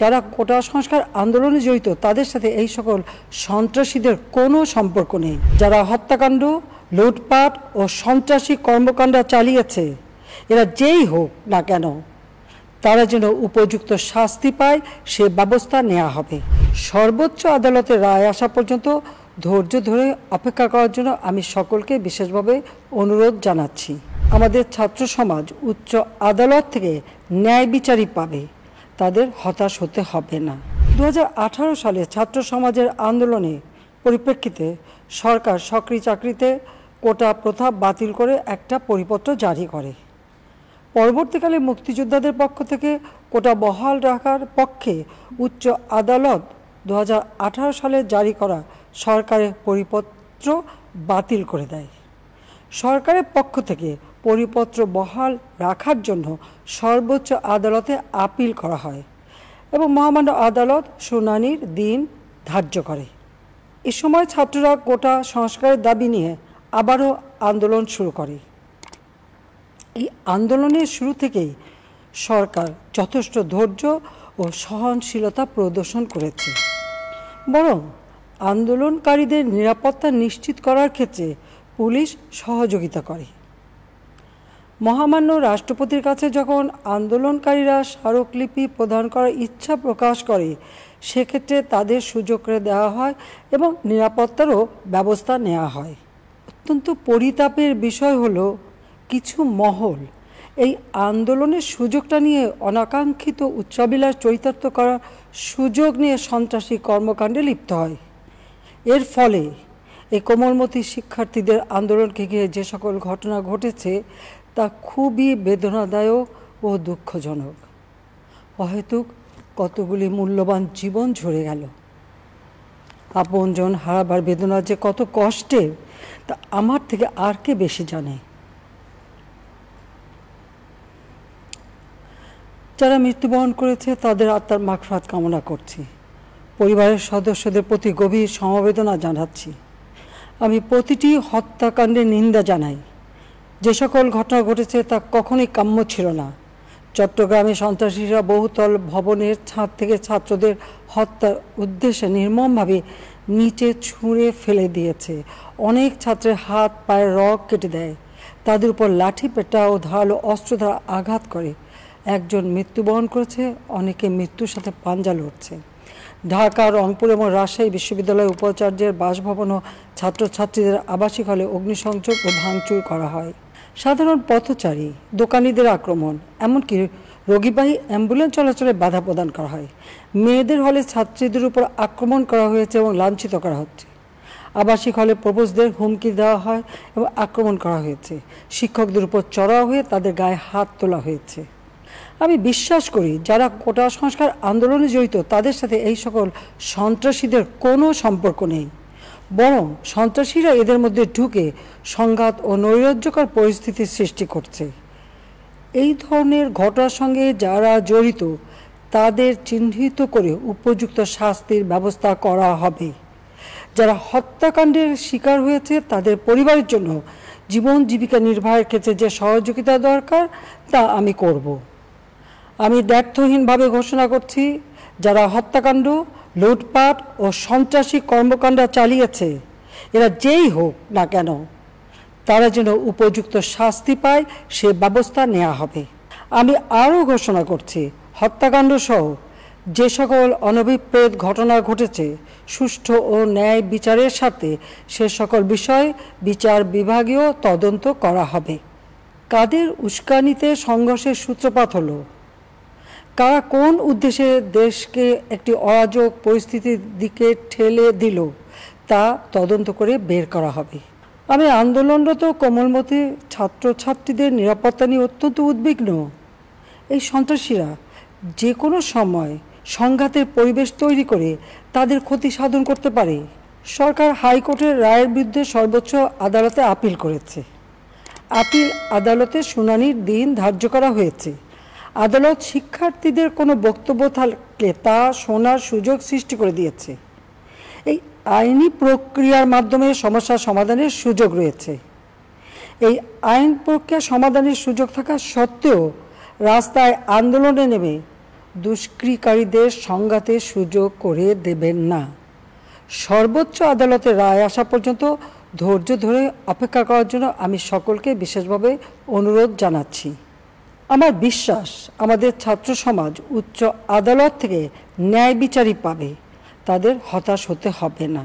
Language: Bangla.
যারা কোটা সংস্কার আন্দোলনে জড়িত তাদের সাথে এই সকল সন্ত্রাসীদের কোনো সম্পর্ক নেই। যারা হত্যাকাণ্ড, লুটপাট ও সন্ত্রাসী কর্মকাণ্ড চালিয়েছে, এরা যেই হোক না কেন, তারা যেন উপযুক্ত শাস্তি পায় সে ব্যবস্থা নেওয়া হবে। সর্বোচ্চ আদালতের রায় আসা পর্যন্ত ধৈর্য ধরে অপেক্ষা করার জন্য আমি সকলকে বিশেষভাবে অনুরোধ জানাচ্ছি। আমাদের ছাত্র সমাজ উচ্চ আদালত থেকে ন্যায় বিচারই পাবে, তাদের হতাশ হতে হবে না। 2018 সালে ছাত্র সমাজের আন্দোলনে পরিপ্রেক্ষিতে সরকার সরকারি চাকরিতে কোটা প্রথা বাতিল করে একটা পরিপত্র জারি করে। পরবর্তীকালে মুক্তিযোদ্ধাদের পক্ষ থেকে কোটা বহাল রাখার পক্ষে উচ্চ আদালত 2018 সালে জারি করা সরকারের পরিপত্র বাতিল করে দেয়। সরকারের পক্ষ থেকে পরিপত্র বহাল রাখার জন্য সর্বোচ্চ আদালতে আপিল করা হয় এবং মহামান্য আদালত শুনানির দিন ধার্য করে। এ সময় ছাত্ররা কোটা সংস্কারের দাবি নিয়ে আবারও আন্দোলন শুরু করে। এই আন্দোলনের শুরু থেকেই সরকার যথেষ্ট ধৈর্য ও সহনশীলতা প্রদর্শন করেছে, বরং আন্দোলনকারীদের নিরাপত্তা নিশ্চিত করার ক্ষেত্রে পুলিশ সহযোগিতা করে। মহামান্য রাষ্ট্রপতির কাছে যখন আন্দোলনকারীরা স্মারকলিপি প্রদান করার ইচ্ছা প্রকাশ করে, সেক্ষেত্রে তাদের সুযোগ করে দেওয়া হয় এবং নিরাপত্তারও ব্যবস্থা নেওয়া হয়। অত্যন্ত পরিতাপের বিষয় হলো, কিছু মহল এই আন্দোলনের সুযোগটা নিয়ে অনাকাঙ্ক্ষিত উচ্চাবিলাস চরিতার্থ করার সুযোগ নিয়ে সন্ত্রাসী কর্মকাণ্ডে লিপ্ত হয়। এর ফলে এই কোমলমতি শিক্ষার্থীদের আন্দোলনকে ঘিরে যে সকল ঘটনা ঘটেছে তা খুবই বেদনাদায়ক ও দুঃখজনক। অহেতুক কতগুলি মূল্যবান জীবন ঝরে গেল। আপনজন হারাবার বেদনা যে কত কষ্টের তা আমার থেকে আর কে বেশি জানে। যারা মৃত্যুবরণ করেছে তাদের আত্মার মাগফিরাত কামনা করছি। পরিবারের সদস্যদের প্রতি গভীর সমবেদনা জানাচ্ছি। আমি প্রতিটি হত্যাকাণ্ডের নিন্দা জানাই। যে সকল ঘটনা ঘটেছে তা কখনোই কাম্য ছিল না। চট্টগ্রামে সন্ত্রাসীরা বহুতল ভবনের ছাদ থেকে ছাত্রদের হত্যার উদ্দেশ্যে নির্মমভাবে নিচে ছুঁড়ে ফেলে দিয়েছে। অনেক ছাত্রের হাত পায়ের রগ কেটে দেয়, তাদের উপর লাঠি পেটা ও ধারালো অস্ত্র দ্বারা আঘাত করে। একজন মৃত্যুবরণ করেছে, অনেকে মৃত্যুর সাথে পাঞ্জা লড়ছে। ঢাকা, রংপুর এবং রাজশাহী বিশ্ববিদ্যালয়ের উপাচার্যের বাসভবন ও ছাত্রছাত্রীদের আবাসিক হলে অগ্নিসংযোগ ও ভাঙচুর করা হয়। সাধারণ পথচারী, দোকানিদের আক্রমণ, এমনকি রোগীবাহী অ্যাম্বুলেন্স চলাচলে বাধা প্রদান করা হয়। মেয়েদের হলে ছাত্রীদের উপর আক্রমণ করা হয়েছে এবং লাঞ্ছিত করা হচ্ছে। আবাসিক হলে প্রবোজদের হুমকি দেওয়া হয় এবং আক্রমণ করা হয়েছে। শিক্ষকদের উপর চড়াও হয়ে তাদের গায়ে হাত তোলা হয়েছে। আমি বিশ্বাস করি যারা কোটা সংস্কার আন্দোলনে জড়িত তাদের সাথে এই সকল সন্ত্রাসীদের কোনো সম্পর্ক নেই, বরং সন্ত্রাসীরা এদের মধ্যে ঢুকে সংঘাত ও নৈরাজ্যকর পরিস্থিতির সৃষ্টি করছে। এই ধরনের ঘটনার সঙ্গে যারা জড়িত তাদের চিহ্নিত করে উপযুক্ত শাস্তির ব্যবস্থা করা হবে। যারা হত্যাকাণ্ডের শিকার হয়েছে তাদের পরিবারের জন্য জীবন জীবিকা নির্বাহের ক্ষেত্রে যে সহযোগিতা দরকার তা আমি করব। আমি দ্ব্যর্থহীনভাবে ঘোষণা করছি, যারা হত্যাকাণ্ড, লুটপাট ও সন্ত্রাসী কর্মকাণ্ড চালিয়েছে, এরা যেই হোক না কেন, তারা যেন উপযুক্ত শাস্তি পায় সে ব্যবস্থা নেওয়া হবে। আমি আরও ঘোষণা করছি, হত্যাকাণ্ড সহ যে সকল অনভিপ্রেত ঘটনা ঘটেছে সুষ্ঠু ও ন্যায় বিচারের সাথে সে সকল বিষয় বিচার বিভাগীয় তদন্ত করা হবে। কাদের উস্কানিতে সংঘর্ষের সূত্রপাত হলো, কারা কোন উদ্দেশ্যে দেশকে একটি অরাজক পরিস্থিতির দিকে ঠেলে দিল তা তদন্ত করে বের করা হবে। আমি আন্দোলনরত কোমলমতি ছাত্রছাত্রীদের নিরাপত্তা নিয়ে অত্যন্ত উদ্বিগ্ন। এই সন্ত্রাসীরা যে কোনো সময় সংঘাতের পরিবেশ তৈরি করে তাদের ক্ষতি সাধন করতে পারে। সরকার হাইকোর্টের রায়ের বিরুদ্ধে সর্বোচ্চ আদালতে আপিল করেছে। আপিল আদালতে শুনানির দিন ধার্য করা হয়েছে। আদালত শিক্ষার্থীদের কোনো বক্তব্য থাকলে তা শোনার সুযোগ সৃষ্টি করে দিয়েছে। এই আইনি প্রক্রিয়ার মাধ্যমে সমস্যা সমাধানের সুযোগ রয়েছে। এই আইন প্রক্রিয়া সমাধানের সুযোগ থাকা সত্ত্বেও রাস্তায় আন্দোলনে নেমে দুষ্কৃতিকারীদের সংঘাতের সুযোগ করে দেবেন না। সর্বোচ্চ আদালতের রায় আসা পর্যন্ত ধৈর্য ধরে অপেক্ষা করার জন্য আমি সকলকে বিশেষভাবে অনুরোধ জানাচ্ছি। আমার বিশ্বাস আমাদের ছাত্র সমাজ উচ্চ আদালত থেকে ন্যায় বিচারই পাবে, তাদের হতাশ হতে হবে না।